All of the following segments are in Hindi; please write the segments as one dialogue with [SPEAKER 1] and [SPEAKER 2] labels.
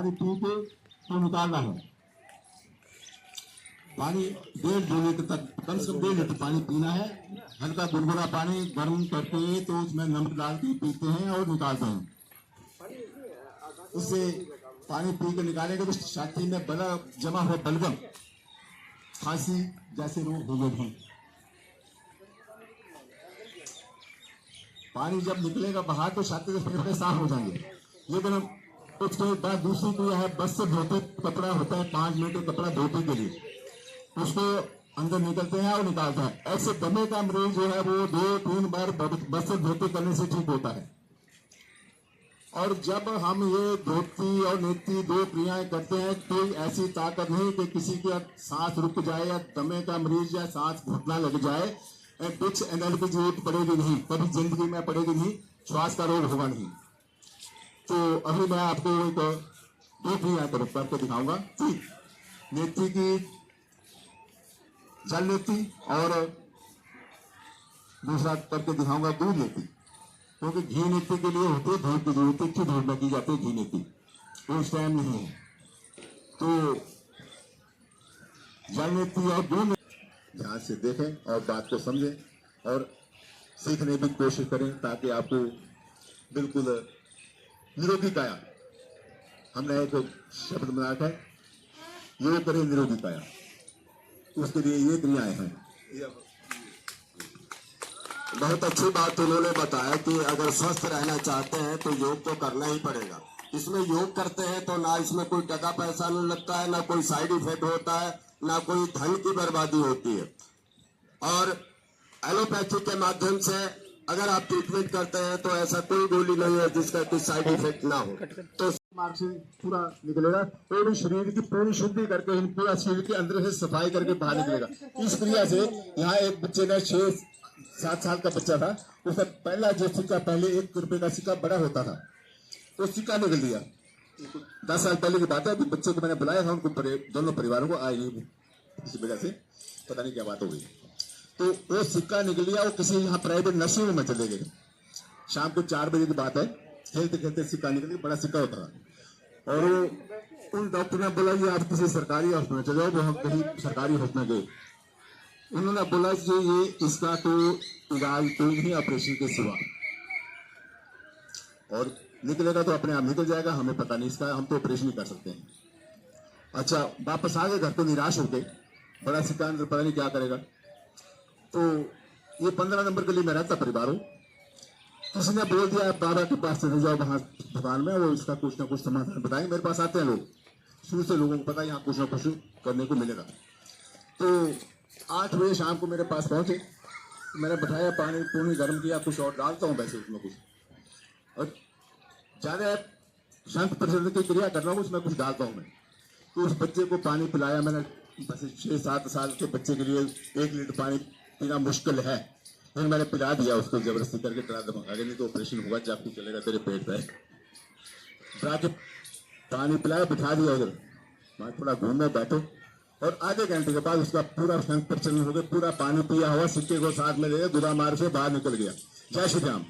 [SPEAKER 1] पानी पी के तो निकालना है। पानी 1.5-2 लीटर तक, कम से कम 1.5 लीटर पानी पीना है। हल्का गुनगुना पानी गर्म करके तो उसमें नमक डाल के पीते हैं और निकालते हैं। उससे पानी पी के निकालेंगे तो छाती में जमा हुआ बलगम, खांसी जैसे रोग होंगे नहीं। पानी जब निकलेगा बाहर तो छाती के फेफड़े साफ हो जाएंगे। लेकिन उसके बाद दूसरी क्रिया है, बस से धोते कपड़ा होता है 5 मीटर कपड़ा धोते के लिए, उसको अंदर निकलते हैं और निकालते हैं। ऐसे दमे का मरीज जो है वो 2-3 बार बस से धोते करने से ठीक होता है। और जब हम ये धोती और नेति 2 क्रियाएं करते हैं, कोई ऐसी ताकत नहीं कि किसी का सांस रुक जाए या दमे का मरीज या सांस घुटना लग जाए, कुछ एनर्जी की जरूरत पड़ेगी नहीं, कभी जिंदगी में पड़ेगी नहीं, श्वास का रोग होगा नहीं। तो अभी मैं आपको एक 2 क्रिया करके दिखाऊंगा। नेति की जल नेति और दूसरा करके दिखाऊंगा दूध नेति, क्योंकि घी नीति के लिए होते धूप की जरूरत है, धूप में की जाती है घी नीति, तो उस टाइम नहीं है। तो जल नीति और दूध ध्यान से देखें और बात को समझें और सीखने की कोशिश करें, ताकि आपको बिल्कुल निरोगी काया, हमने एक शब्द बनाया था, योग करें निरोगी काया, उसके लिए ये क्रियाएं हैं।
[SPEAKER 2] बहुत अच्छी बात उन्होंने बताया कि अगर स्वस्थ रहना चाहते हैं तो योग तो करना ही पड़ेगा। इसमें योग करते हैं तो ना इसमें कोई टका पैसा नहीं लगता है, ना कोई साइड इफेक्ट होता है, ना कोई धन की बर्बादी होती है। और एलोपैथी के माध्यम से अगर आप ट्रीटमेंट करते हैं तो ऐसा कोई गोली नहीं है जिसका कोई साइड इफेक्ट ना हो। तो
[SPEAKER 1] मार्ग से पूरा निकलेगा, पूरे शरीर की पूरी शुद्धि करके पूरा शरीर के अंदर से सफाई करके बाहर निकलेगा। इस क्रिया से यहाँ एक बच्चे ने 6-7 साल का बच्चा था, उसका पहला जो सिक्का, पहले 1 रुपए का सिक्का बड़ा होता था, वो सिक्का निकल लिया। 10 साल पहले की बात है। बच्चे को मैंने बुलाया था, उनको दोनों परिवारों को आई इस वजह से पता नहीं क्या बात हो गई, तो वो सिक्का निकल लिया। वो किसी यहाँ प्राइवेट नर्सिंग में चले गए, शाम को 4 बजे की बात है, खेलते खेलते सिक्का निकल गया, बड़ा सिक्का होता था। और उन डॉक्टर ने बोला कि आप किसी सरकारी हॉस्पिटल चले जाओ। वो हम कहीं सरकारी हॉस्पिटल गए, उन्होंने बोला कि ये इसका तो इलाज कोई नहीं ऑपरेशन के सिवा, और निकलेगा तो अपने आप निकल जाएगा, हमें पता नहीं इसका, हम तो ऑपरेशन ही कर सकते हैं। अच्छा, वापस आ गए घर तो निराश हो गए, बड़ा सिक्का अंदर पता नहीं क्या करेगा। तो ये 15 नंबर गली में रहता परिवार हो, किसी ने बोल दिया बाबा के पास चले जाओ, वहां दुकान में वो इसका कुछ ना कुछ समाधान बताएंगे। मेरे पास आते हैं लोग, शुरू से लोगों को पता है यहाँ कुछ ना कुछ करने को मिलेगा। तो 8 बजे शाम को मेरे पास पहुंचे, मैंने बैठाया, पानी पूरी गर्म किया, कुछ और डालता हूँ वैसे उसमें कुछ, और ज्यादा शंख प्रचलन की क्रिया कर रहा हूँ, उसमें कुछ डालता हूँ मैं। तो उस बच्चे को पानी पिलाया मैंने। बस 6-7 साल के बच्चे के लिए 1 लीटर पानी पीना मुश्किल है, फिर मैंने पिला दिया उसको जबरदस्ती करके, डरा धमका के, नहीं तो ऑपरेशन होगा, चाकू चलेगा तेरे पेट पे। डरा के पानी पिलाया, बिठा दिया उधर, वहां थोड़ा घूमने बैठो, और आधे घंटे के बाद उसका पूरा शंख प्रचलन हो गया, पूरा पानी पिया हुआ सिक्के को साथ में ले गुदा मार से बाहर निकल गया। जय श्री राम।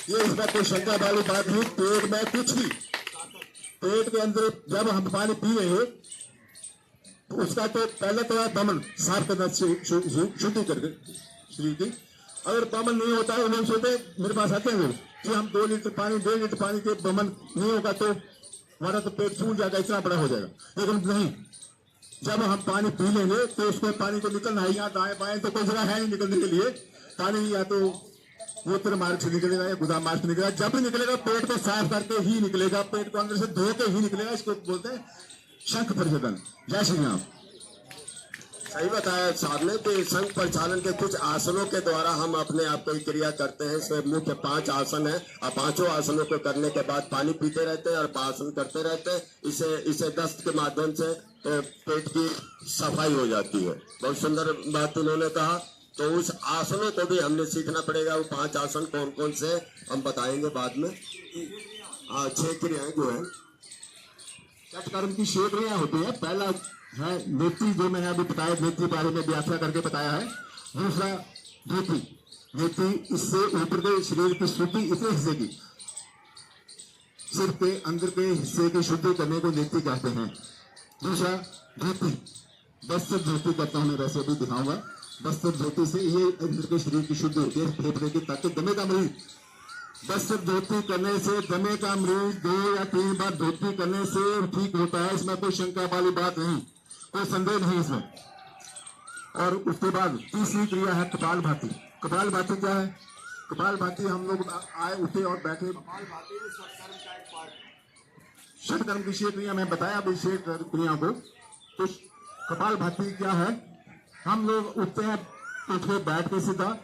[SPEAKER 1] ये इसमें कोई शंका वाली बात नहीं। पेट में कुछ भी, पेट के अंदर जब हम पानी पी रहे हैं तो उसका तो पहले तो बमन साफ करना शुद्धि करके शरीर की। अगर बमन नहीं होता है, उन्होंने सोचते मेरे पास आते हैं कि हम 2 लीटर पानी 1.5 लीटर पानी के बमन नहीं होगा तो हमारा तो पेट फूल जाएगा, इतना बड़ा हो जाएगा। लेकिन नहीं, जब हम पानी पी लेंगे तो उसको पानी को निकलना है, यहाँ दाएं बाएं तो कोई जगह है नहीं निकलने के लिए। पानी या तो मूत्र मार्ग से निकलेगा या गुदा मार्ग से निकलेगा, जब भी निकलेगा पेट को साफ करके ही निकलेगा, पेट को अंदर से धो के ही निकलेगा। इसको बोलते हैं शंख प्रचलन। जय श्री राम।
[SPEAKER 2] सही बताया साहब ने कि शंख प्रचालन के कुछ आसनों के द्वारा हम अपने आप को क्रिया करते हैं। इसमें मुख्य 5 आसन है, और 5 आसनों को करने के बाद पानी पीते रहते हैं और आसन करते रहते हैं। इसे दस्त के माध्यम से पेट की सफाई हो जाती है। बहुत सुंदर बात उन्होंने कहा। तो उस आसनों को भी हमने सीखना पड़ेगा। वो 5 आसन कौन कौन से हम बताएंगे बाद में। 6 क्रियाएं जो है
[SPEAKER 1] कर्म की 6 क्रियाएं होती है। पहला है नेति, जो मैंने अभी बताया, नेति बारे में व्याख्या करके बताया है। दूसरा नेति, इससे ऊपर के शरीर की शुद्धि इतने हिस्से की सिर के अंदर के हिस्से की शुद्धि करने को नेति कहते हैं। दूसरा धोती, वस्त्र धोती करता हूं मैं, वैसे भी दिखाऊंगा। वस्त्र धोती से ये अंदर के शरीर की शुद्धि होती है, फेफड़े की, ताकि दमे का मरीज वस्त्र धोती करने से, दमे का मरीज 2 या 3 बार धोती करने से ठीक होता है। इसमें कोई शंका वाली बात नहीं, कोई संदेह नहीं इसमें। और उसके बाद तीसरी क्रिया है कपाल भाती। कपाल भाती क्या है? कपाल भाती हम लोग आए, उठे और बैठे, षटकर्म की 6 क्रिया मैं बताया अभी, 6 क्रिया को। तो कपाल भाती क्या है? हम लोग उठते हैं, उठे बैठ के सीधा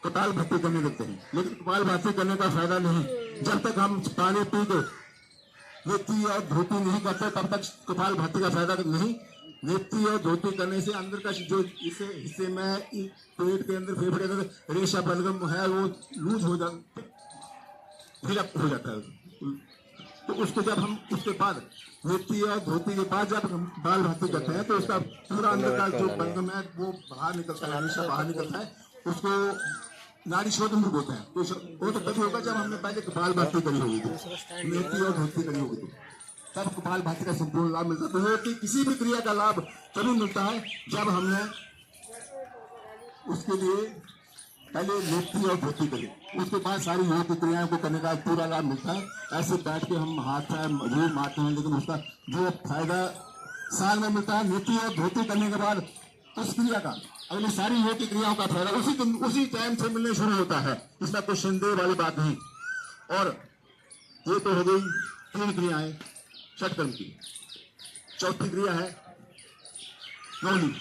[SPEAKER 1] कपाल भाती करने लगते हैं, लेकिन कपाल भाती करने का फायदा नहीं। जब तक हम पानी पी के नेति और धोती नहीं करते तब तक कपाल भाती का फायदा नहीं। नेति और धोती करने से अंदर का जो इसे हिस्से में पेट के अंदर, फेफड़े के अंदर रेशा बलगम है वो लूज हो जाता, फिलअप हो जाता है। तो उसको जब हम उसके बाद नेति और धोती के बाद जब हम कपाल भाती करते हैं तो उसका पूरा अंदर का जो बलगम है वो बाहर निकलता है, रेशा बाहर निकलता है। उसको नाड़ी शोधन बोलते हैं। तो वो तो तभी होगा जब हमने पहले कपाल भाती करी होगी, तो नेति और धोती करी होगी, तो तब कपाल भाती का संपूर्ण लाभ मिलता है। तो होती किसी भी क्रिया का लाभ तभी मिलता है जब हमने उसके लिए पहले नेति और धोती करी, उसके बाद सारी योग की क्रियाओं को करने का पूरा लाभ मिलता है। ऐसे बैठ के हम हाथ रूह मारते हैं, लेकिन उसका जो फायदा साल में मिलता है नेति और धोती करने के बाद, उस क्रिया का अगली सारी योग की क्रियाओं का फायदा उसी टाइम से मिलने शुरू होता है। इसमें कोई संदेह वाली बात नहीं। और ये तो हो गई 3 क्रियाएं षटकर्म की। चौथी क्रिया है नौली।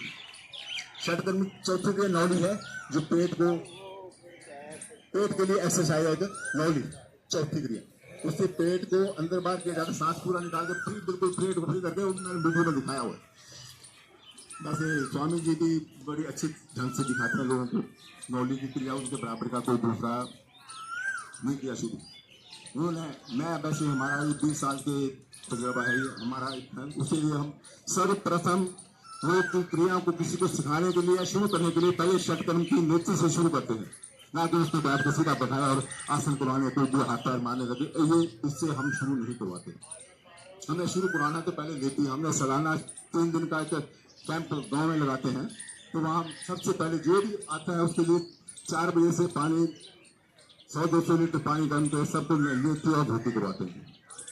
[SPEAKER 1] षटकर्म की चौथी क्रिया नौली है, जो पेट के लिए एक्सरसाइज है। नौली चौथी क्रिया, उससे पेट को अंदर बाहर किया जाता है, सांस पूरा निकाल के बिल्कुल पेट को फ्री करके, मैंने वीडियो में दिखाया हुआ है। वैसे स्वामी जी भी बड़ी अच्छी ढंग से दिखाते हैं लोगों को। नौली की क्रिया उनके बराबर का कोई दूसरा नहीं किया शुरू उन्होंने। मैं वैसे हमारा 20 साल के तजुर्बा है ये हमारा, उसीलिए हम सर्वप्रथम योग की क्रियाओं को किसी को सिखाने के लिए, शुरू करने के लिए पहले षटकर्म की नेति से शुरू करते हैं, ना कि उसको बैठ के सीधा बैठाया और आसन करवाने को 2 हाथ पैर मारने लगे। ये इससे हम शुरू नहीं करवाते। हमें शुरू करवाना तो पहले नेति। हमने सालाना 3 दिन का कैंप गांव में लगाते हैं, तो वहाँ सबसे पहले जो भी आता है उसके लिए 4 बजे से पानी 100-200 लीटर पानी गर्म कर सबको नेति और धोती करवाते हैं।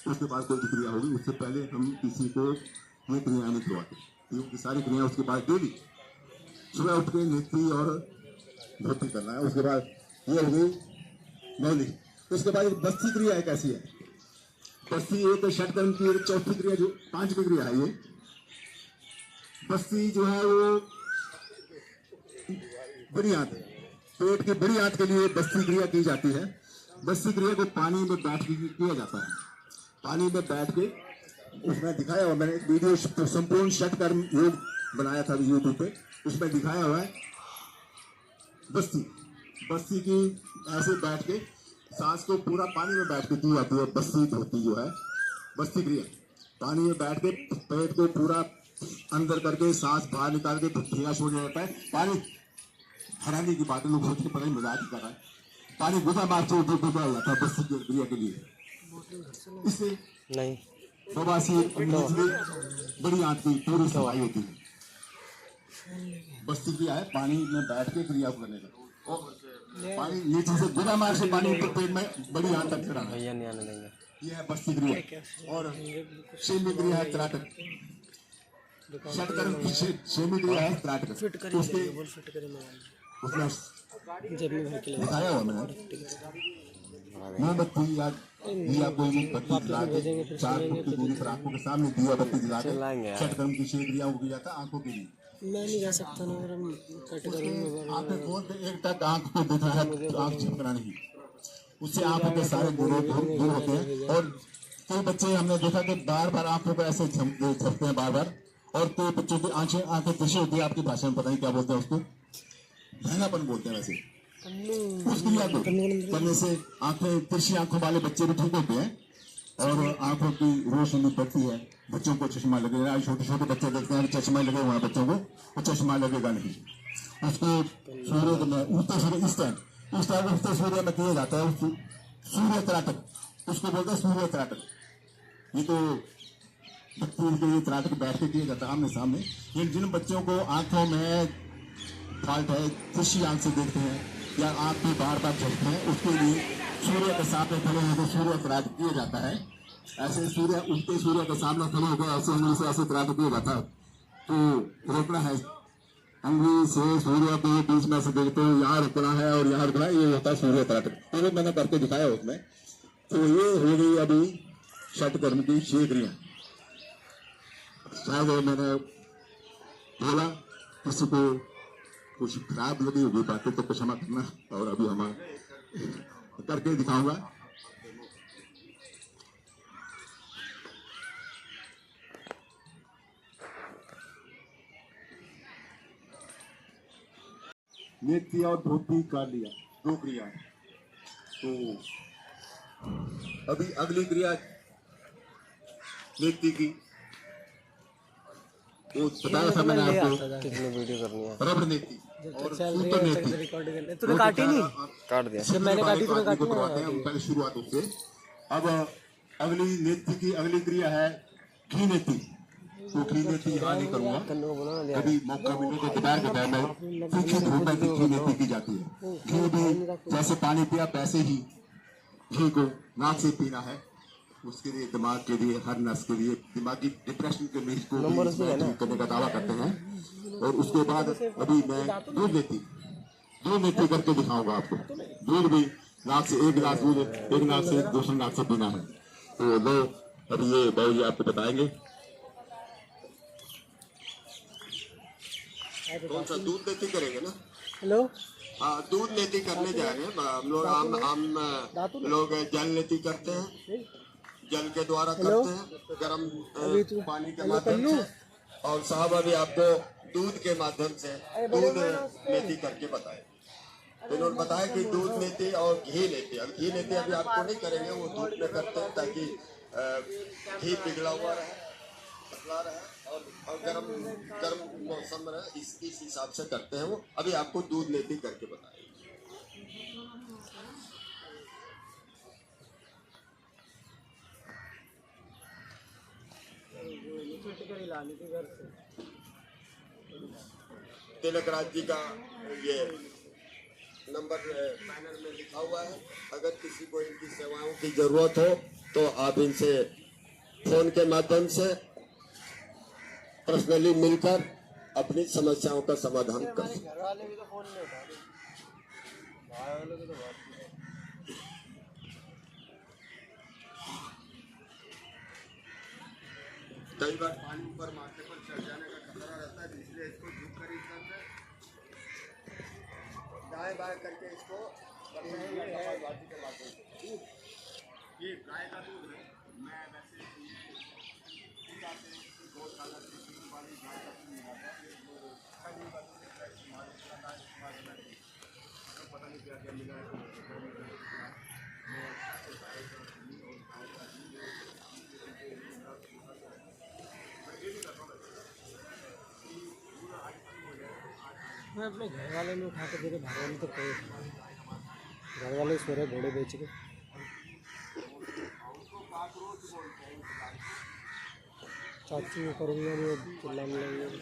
[SPEAKER 1] उसके बाद कोई क्रिया होगी, उससे पहले हम किसी को ये क्रिया नहीं करवाते, क्योंकि सारी क्रिया उसके बाद डेली सुबह उठ के नेति और धोती करना है। उसके बाद ये हो गई नौली। उसके बाद बस्ती क्रिया है, कैसी है बस्ती? एक षटकर्म की चौथी क्रिया, जो 5वीं क्रिया है। ये बस्ती जो है वो बड़ी आंत, पेट की बड़ी आंत के लिए बस्ती क्रिया की जाती है। बस्ती क्रिया को पानी में बैठ के किया जाता है। पानी में बैठ के, उसमें दिखाया हुआ, मैंने एक वीडियो संपूर्ण षटकर्म योग बनाया था यूट्यूब पे, उसमें दिखाया हुआ है। बस्ती की ऐसे बैठ के सांस को पूरा पानी में बैठ के की जाती है। बस्ती धोती जो है बस्ती क्रिया, पानी में बैठ के पेट को पूरा अंदर करके सांस बाहर निकाल के ठेला छोड़ जाता है। पानी हराने की बात लोग सोचते पता नहीं मजाक ही कर रहा है, पानी गुदा मार से ऊपर डूबा हो जाता है बस्ती की क्रिया के लिए। इससे नहीं प्रवासी बड़ी आंत की पूरी सफाई होती है। बस्ती क्रिया है पानी में बैठ के क्रिया करने का, और पानी नीचे से गुदा मार से पानी ऊपर पेट में बड़ी आंत तक चढ़ाना, यह है बस्ती क्रिया। और 6वीं क्रिया है त्राटक। षटकर्म की 6वीं क्रिया है त्राटक। उसमें दिखाया हुआ मैंने, मोमबत्ती या दिया कोई बत्ती जला के 4 फुट की दूरी पर आंखों के सामने दिया बत्ती जला के षटकर्म की 6 क्रियाओं को किया जाता है आंखों के लिए।
[SPEAKER 3] मैं नहीं जा सकता ना,
[SPEAKER 1] आंखें खोल के एक टक आंख को देखा है, आंख झपकना नहीं, उससे आंखों के सारे गुण दूर होते हैं। और कई बच्चे हमने देखा कि बार बार आंखों पर ऐसे झपकते हैं बार बार, और कोई बच्चों की आंखें तिरछी होती है, आपकी भाषा में पता नहीं क्या बोलते हैं उसको, धैंगापन बोलते हैं। वैसे उस क्रिया को करने से आंखें तिरछी आंखों वाले बच्चे भी ठीक होते हैं और आंखों की रोशनी बढ़ती है। बच्चों को चश्मा लगेगा, छोटे छोटे बच्चे देखते हैं चश्मा लगे हुआ है बच्चों को, वो चश्मा लगेगा नहीं। उसको सूर्य में उगते सूर्य इस टाइम उगते सूर्य में किया जाता है, सूर्य त्राटक, उसको बोलते हैं सूर्य त्राटक। ये तो बच्चों के लिए त्राटक बैठ के किया जाता है आमने सामने। ये जिन बच्चों को आंखों में फॉल्ट है, खुशी आंख से देखते हैं या आंख भी बार बार झलकते हैं, उसके लिए सूर्य के सामने खड़े होकर सूर्य त्राटक किया जाता है। ऐसे सूर्य उगते सूर्य के सामने खड़े होकर ऐसे उंगली से ऐसे त्राटक किया जाता है। तो रोकना है, अंगुली से सूर्य के बीच में से देखते हो, यहाँ रुकना है और यहाँ रुकना है, ये होता है सूर्य त्राटक। तो मैंने करके दिखाया उसमें। तो ये हो गई अभी षट कर्म की 6 क्रिया। शायद मैंने बोला किसी को कुछ खराब लगी होगी बातें तो क्षमा करना, और अभी हम करके दिखाऊंगा। नेत्य और धोती कर लिया, 2 क्रिया। तो अभी अगली क्रिया नेत्य की, वो बताया था मैंने आपको,
[SPEAKER 3] कितनी वीडियो करनी है।
[SPEAKER 1] रबड़ नेत्य और सूत्र नेत्य।
[SPEAKER 3] तूने काटी नहीं? काट दिया।
[SPEAKER 1] जब मैंने काटी तूने काटी ना। हम पहले शुरुआत उससे। अब अगली नेत्य की अगली क्रिया है घी नेत्य। तो घी नेत्य यहाँ नहीं करूंगा, कभी मौका मिले तो दोपहर के टाइम में तीखी धूप में घी नेत्य की जाती है। घी भी जैसे पानी पिया वैसे ही घी को नाक से पीना है। उसके लिए दिमाग के लिए, हर नस के लिए, दिमागी डिप्रेशन के मरीज को ठीक करने का दावा करते हैं। और उसके बाद अभी मैं दूध नेत्य करके दिखाऊंगा आपको। दूध भी नाक से 1 गिलास दूध एक नाक से दूसरे नाक से पीना है। तो लो अभी ये बाबू जी आपको बताएंगे।
[SPEAKER 2] कौन सा दूध नेत्य करेंगे ना?
[SPEAKER 3] हेलो,
[SPEAKER 2] हाँ, दूध नेत्य करने जा रहे हैं हम लोग। हम लोग जल नेत्य करते हैं, जल के द्वारा करते हैं, गर्म पानी के माध्यम से। और साहब अभी आपको दूध के माध्यम से दूध नेत्य करके बताए। तो इन्होंने बताया कि दूध नेत्य और घी नेत्य। अब घी नेत्य अभी आपको नहीं करेंगे, वो दूध में करते हैं ताकि घी पिघला हुआ रहे, पतला रहे और गर्म मौसम रहे, इस हिसाब से करते हैं वो। अभी आपको दूध नेत्य करके बताए। तिलक राज जी का ये नंबर पैनल में लिखा हुआ है। अगर किसी को इनकी सेवाओं की जरूरत हो तो आप इनसे फोन के माध्यम से पर्सनली मिलकर अपनी समस्याओं का समाधान कर सकते हैं। कई बार पानी ऊपर माथे पर चढ़ जाने का खतरा रहता है, इसलिए इसको झुक कर इस तरह दाएं बाएं करके इसको ये गाय का दूध है। मैं वैसे गौशाला से दूध वाली गाय का दूध मिलाता है, पता नहीं क्या क्या मिला है।
[SPEAKER 3] मैं अपने घर वाले ने उठा के दे रहे, भगवान तो कोई घर वाले सोरे घोड़े बेच के चाची में करूँगा नहीं, चिल्लाने लगेंगे।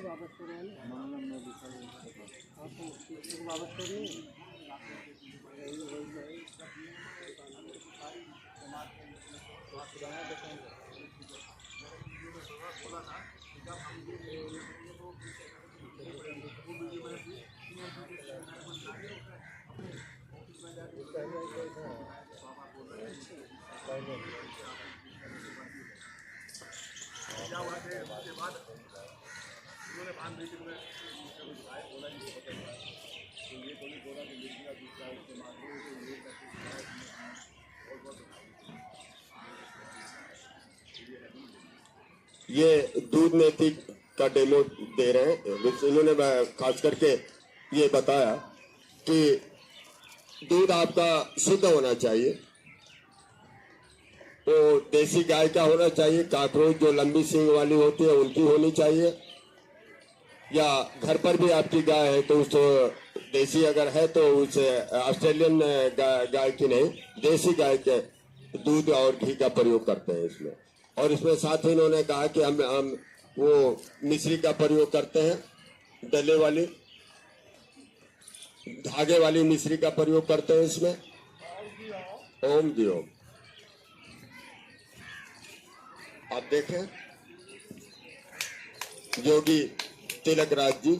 [SPEAKER 3] वापस करो वापस करो।
[SPEAKER 2] ये दूध नीति का डेमो दे रहे हैं। इन्होंने खास करके ये बताया कि दूध आपका शुद्ध होना चाहिए, तो देसी गाय का होना चाहिए, काकरोच जो लंबी सींग वाली होती है उनकी होनी चाहिए, या घर पर भी आपकी गाय है तो उस देसी अगर है तो उस ऑस्ट्रेलियन गाय की नहीं, देसी गाय के दूध और घी का प्रयोग करते हैं इसमें। और इसमें साथ ही इन्होंने कहा कि हम वो मिश्री का प्रयोग करते हैं, डले वाली धागे वाली मिश्री का प्रयोग करते हैं इसमें। ओम जी ओम। आप देखें योगी तिलक राज जी,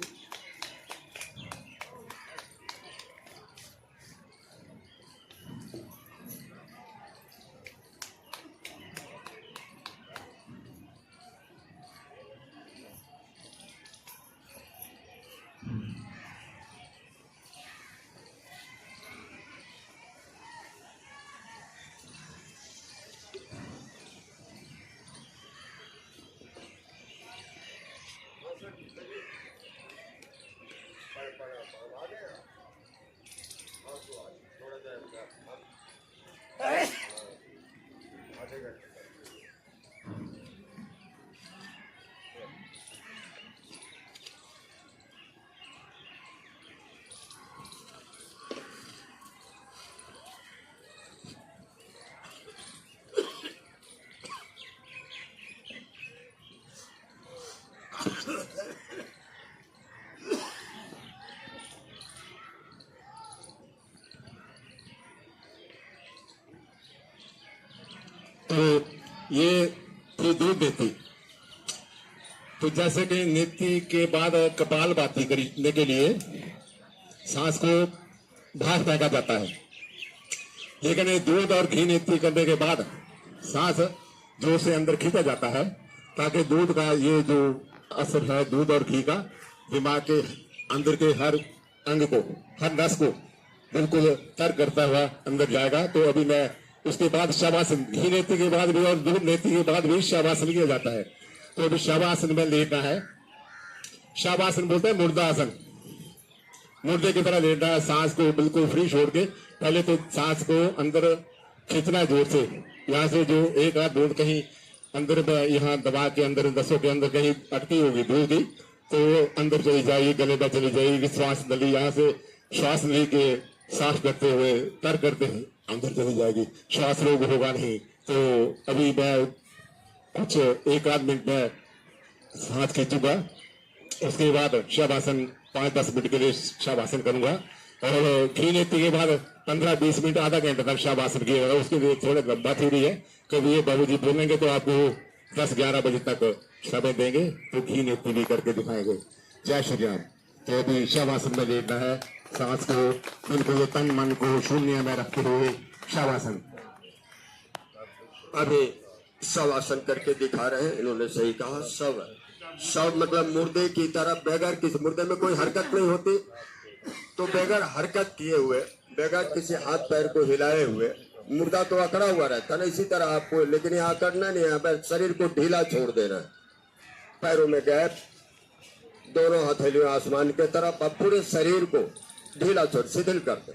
[SPEAKER 4] तो ये थी दूध नीति। तो जैसे कि नीति के बाद कपाल भाती करने के लिए सांस को बाहर फेंका जाता है, लेकिन ये दूध और घी नीति करने के बाद सांस जोर से अंदर खींचा जाता है, ताकि दूध का ये जो असर है दूध और घी का दिमाग के अंदर के हर अंग को, हर नस को बिल्कुल तर करता हुआ अंदर जाएगा। तो अभी मैं उसके बाद शवासन, घी नीति के बाद भी और दूध नीति के बाद भी शवासन किया जाता है। तो अभी शवासन में लेटना है। शवासन बोलते हैं मुर्दा आसन, मुर्दे की तरह लेटना है, सांस को बिल्कुल फ्री छोड़ के। पहले तो सांस को अंदर खींचना जोर से, यहाँ से जो एक आध दूध कहीं अंदर यहाँ दबा के अंदर नसों के अंदर कहीं अटकी होगी दूध की, तो अंदर चली जाएगी, गले में चली जाएगी, श्वास नली यहाँ से श्वास नली के साफ करते हुए तर करते हैं अंदर चली जाएगी, श्वास रोग होगा नहीं। तो अभी मैं कुछ एक आध मिनट में सांस खींचूंगा, उसके बाद शवासन 5-10 मिनट के लिए शवासन करूंगा, और घी नीति के बाद 15-20 मिनट आधा घंटा तक शवासन किया। उसके लिए थोड़ा लंबा थ्योरी है, कभी ये बाबूजी बोलेंगे तो आपको 10-11 बजे तक समय देंगे, तो घी नीति भी करके दिखाएंगे। जय श्री राम। तो अभी शवासन में लेटना है, सांस को बिल्कुल तन मन को शून्य में रखते हुए शवासन।
[SPEAKER 2] अभी शवासन करके दिखा रहे हैं, इन्होंने सही कहा। शव मतलब मुर्दे की तरह, बगैर किसी, मुर्दे में कोई हरकत नहीं होती, तो बगैर हरकत किए हुए, बगैर किसी हाथ पैर को हिलाए हुए, मुर्दा तो अकड़ा हुआ रहता ना, इसी तरह आपको, लेकिन यहाँ करना नहीं है, शरीर को ढीला छोड़ देना है, पैरों में गैप, दोनों हथेलियों आसमान के तरफ, अब पूरे शरीर को ढीला छोड़, शिथिल कर दे,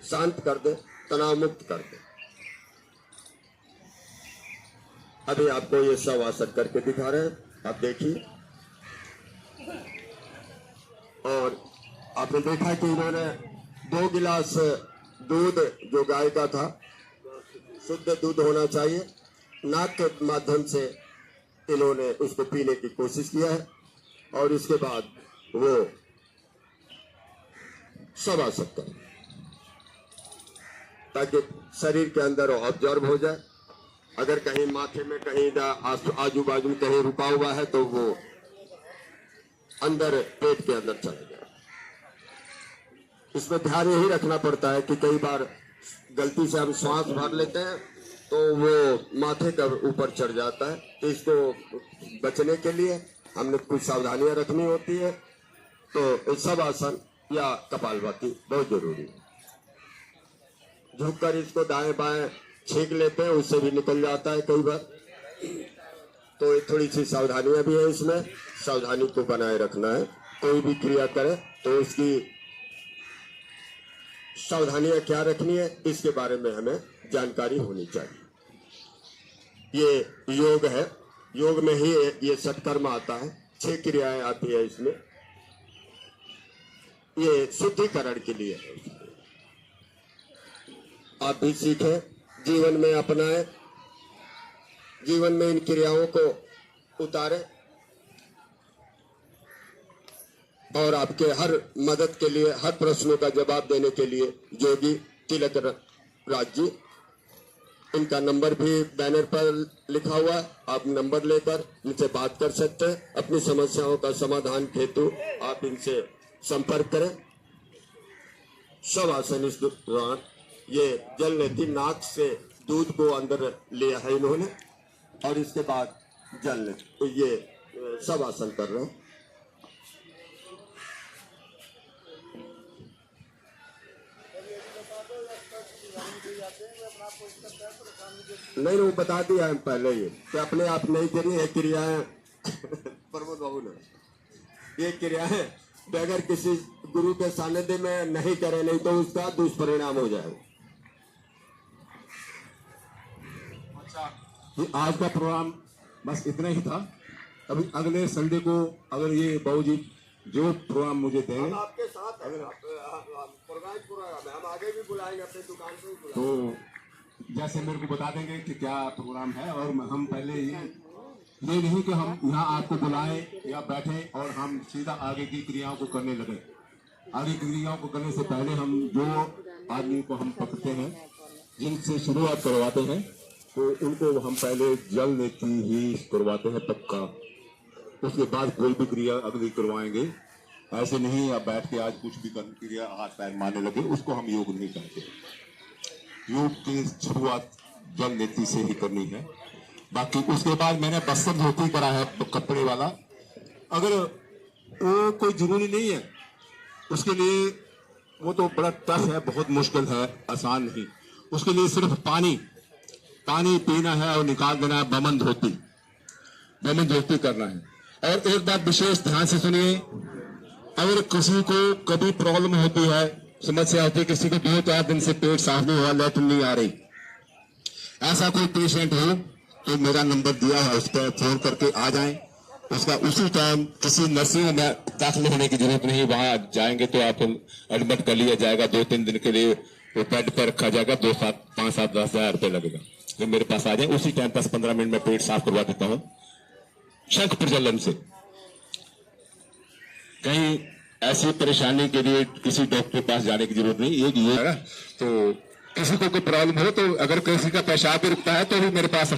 [SPEAKER 2] शांत कर दे, तनाव मुक्त कर दे। अभी आपको ये शवासन करके दिखा रहे हैं, आप देखिए। और आपने देखा कि इन्होंने 2 गिलास दूध जो गाय का था, शुद्ध दूध होना चाहिए, नाक के माध्यम से इन्होंने उसको पीने की कोशिश किया है, और इसके बाद वो शवासन करें। ताकि शरीर के अंदर ऑब्जर्व हो जाए। अगर कहीं माथे में कहीं आजू बाजू में कहीं रुका हुआ है तो वो अंदर पेट के अंदर चला जाए। इसमें ध्यान यही रखना पड़ता है कि कई बार गलती से हम श्वास भर लेते हैं तो वो माथे का ऊपर चढ़ जाता है। तो इसको बचने के लिए हमने कुछ सावधानियां रखनी होती है। तो सब आसन या कपालभाति बहुत जरूरी है। झुककर इसको दाएं बाएं छींक लेते हैं, उससे भी निकल जाता है कई बार। तो थोड़ी सी सावधानियां भी है इसमें, सावधानी को बनाए रखना है। कोई भी क्रिया करे तो उसकी सावधानियां क्या रखनी है इसके बारे में हमें जानकारी होनी चाहिए। ये योग है, योग में ही ये सत्कर्म आता है, 6 क्रियाएं आती है इसमें। ये शुद्धिकरण के लिए है। आप भी सीखें, जीवन में अपनाएं, जीवन में इन क्रियाओं को उतारें और आपके हर मदद के लिए, हर प्रश्नों का जवाब देने के लिए जोगी तिलक राज जी, इनका नंबर भी बैनर पर लिखा हुआ है। आप नंबर लेकर इनसे बात कर सकते हैं। अपनी समस्याओं का समाधान हेतु आप इनसे संपर्क करें। सब आसन इस दौरान ये जल लेती, नाक से दूध को अंदर लिया है इन्होंने और इसके बाद जल ले, तो ये सब आसन कर रहे हैं। नहीं, वो बता दिया है पहले ही कि अपने आप नहीं करी है क्रियाएं प्रमोद बाबू ने। ये क्रियाएं बगैर किसी गुरु के सानिध्य में नहीं करे, नहीं तो उसका दुष्परिणाम हो जाएगा।
[SPEAKER 1] ये आज का प्रोग्राम बस इतना ही था। अभी अगले संडे को अगर ये बाबूजी जो प्रोग्राम मुझे देंगे
[SPEAKER 2] आपके साथ प्रोग्राम हम आगे भी बुलाएंगे, अपनी दुकान पे भी बुलाएंगे।
[SPEAKER 1] तो जैसे मेरे को बता देंगे कि क्या प्रोग्राम है। और हम पहले ये नहीं कि हम यहाँ आपको बुलाएं या बैठे और हम सीधा आगे की क्रियाओं को करने लगे। आगे की क्रियाओं को करने से पहले हम जो आदमी को हम पकड़ते हैं, जिनसे शुरुआत करवाते हैं, तो उनको हम पहले जल नीति ही करवाते हैं पक्का। उसके बाद कोई भी क्रिया अगली करवाएंगे। ऐसे नहीं आप बैठ के आज कुछ भी क्रिया हाथ पैर मारने लगे, उसको हम योग नहीं कहते। योग की शुरुआत जल नीति से ही करनी है। बाकी उसके बाद मैंने वस्त्र धोती करा है कपड़े वाला। अगर वो कोई जरूरी नहीं है, उसके लिए वो तो बड़ा टफ है, बहुत मुश्किल है, आसान नहीं। उसके लिए सिर्फ पानी पीना है और निकाल देना है। बमन धोती करना है। और एक बात विशेष ध्यान से सुनिए, अगर किसी को कभी प्रॉब्लम होती है, समस्या होती है, किसी को 2-4 दिन से पेट साफ नहीं हुआ, लैट्रिन नहीं आ रही, ऐसा कोई पेशेंट हो तो मेरा नंबर दिया है, उस पर फोन करके आ जाएं। उसका उसी टाइम किसी नर्सिंग में दाखिल होने की जरूरत नहीं। वहां जाएंगे तो आप एडमिट कर लिया जाएगा। 2-3 दिन के लिए वो बेड पर रखा जाएगा। 5-7-10 हजार रुपये लगेगा। तो मेरे पास आ जाए, उसी टाइम 10-15 मिनट में पेट साफ करवा देता हूँ शंख प्रज्वलन से। कहीं ऐसी परेशानी के लिए किसी डॉक्टर के पास जाने की जरूरत नहीं। एक ये है ना, तो किसी को कोई प्रॉब्लम हो तो अगर किसी का पेशाब भी रुकता है तो भी मेरे पास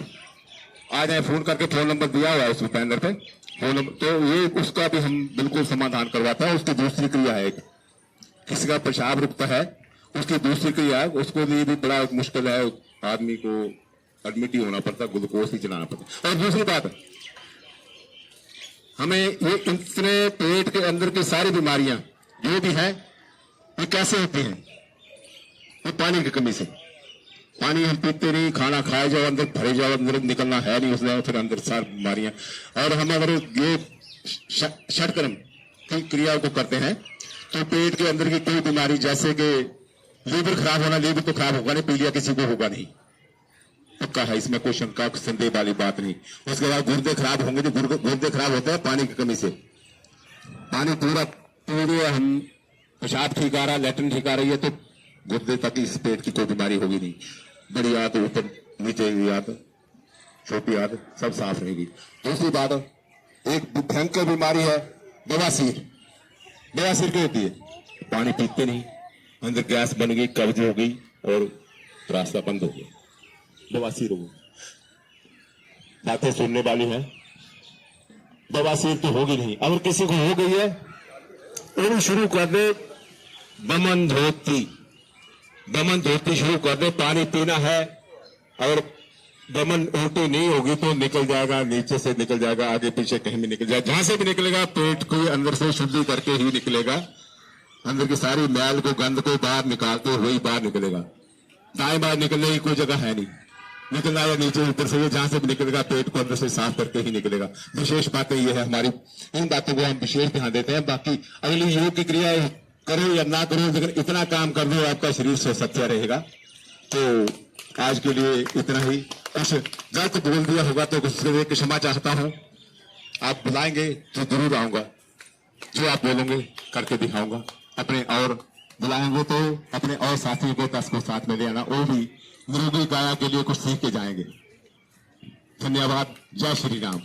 [SPEAKER 1] आ जाए, फोन करके। फोन नंबर दिया हुआ है उसमें पैनल पे, फोन नंबर, तो ये उसका भी हम बिल्कुल समाधान करवाता है। उसकी दूसरी क्रिया है, किसी का पेशाब रुकता है, उसकी दूसरी क्रिया है, उसको लिए भी बड़ा मुश्किल है, आदमी को एडमिट ही होना पड़ता, ग्लूकोज ही चलाना पड़ता। और दूसरी बात, हमें ये इतने पेट के अंदर की सारी बीमारियां जो भी है, ये कैसे होती हैं? ये पानी की कमी से। पानी हम पीते नहीं, खाना खाए जाओ, अंदर भरे जाओ, अंदर निकलना है नहीं, उसमें फिर अंदर सारी बीमारियां। और हम अगर ये षटकर्म की क्रिया को करते हैं तो पेट के अंदर की कोई बीमारी, जैसे कि लीवर खराब होना, लीवर तो खराब होगा नहीं, पीलिया किसी को होगा नहीं, पक्का है, इसमें कोई शंका संदेह वाली बात नहीं। उसके बाद गुर्दे खराब होंगे, तो गुर्दे खराब होते हैं पानी की कमी से। पानी पूरे हम पेशाब ठीक आ रहा है, लैट्रिन ठीक आ रही है, तो गुर्दे तक इस पेट की कोई बीमारी होगी नहीं। बड़ी आंत, ऊपर नीचे की आंत, छोटी आंत, सब साफ रहेगी। दूसरी बात, एक भयंकर बीमारी है बवासीर। बवासीर क्या होती है? पानी पीते नहीं, अंदर गैस बन गई, कब्ज हो गई और
[SPEAKER 4] तो रास्ता बंद हो गया। बवासीर हो, बातें सुनने वाली हैं, बवासीर तो होगी नहीं। अगर किसी को हो गई है वो शुरू कर दे बमन धोती शुरू कर दे। पानी पीना है और बमन उल्टी नहीं होगी तो निकल जाएगा, नीचे से निकल जाएगा, आगे पीछे कहीं भी निकल जाएगा, जहां से भी निकलेगा पेट को अंदर से शुद्धि करके ही निकलेगा। अंदर की सारी मैल को, गंद को बाहर निकालते हुए बाहर निकलेगा। दाएं बाहर निकलने की कोई जगह है नहीं, निकलना या नीचे ऊपर से, जहां से भी निकलेगा पेट को अंदर से साफ करके ही निकलेगा। विशेष बातें ये है हमारी, इन बातों को हम विशेष ध्यान देते हैं। बाकी अगली योग की क्रिया करो या ना करो, लेकिन इतना काम कर दो आपका शरीर स्वस्थ अच्छा रहेगा। तो आज के लिए इतना ही। कुछ गलत बोल दिया होगा तो कुछ क्षमा चाहता हूं। आप बुलाएंगे तो जरूर आऊंगा, जो आप बोलोगे करके दिखाऊंगा। अपने और बुलाएंगे तो अपने और साथियों को 10 को साथ में ले आना, वो भी निरोगी काया के लिए कुछ सीख के जाएंगे। धन्यवाद। जय श्री राम।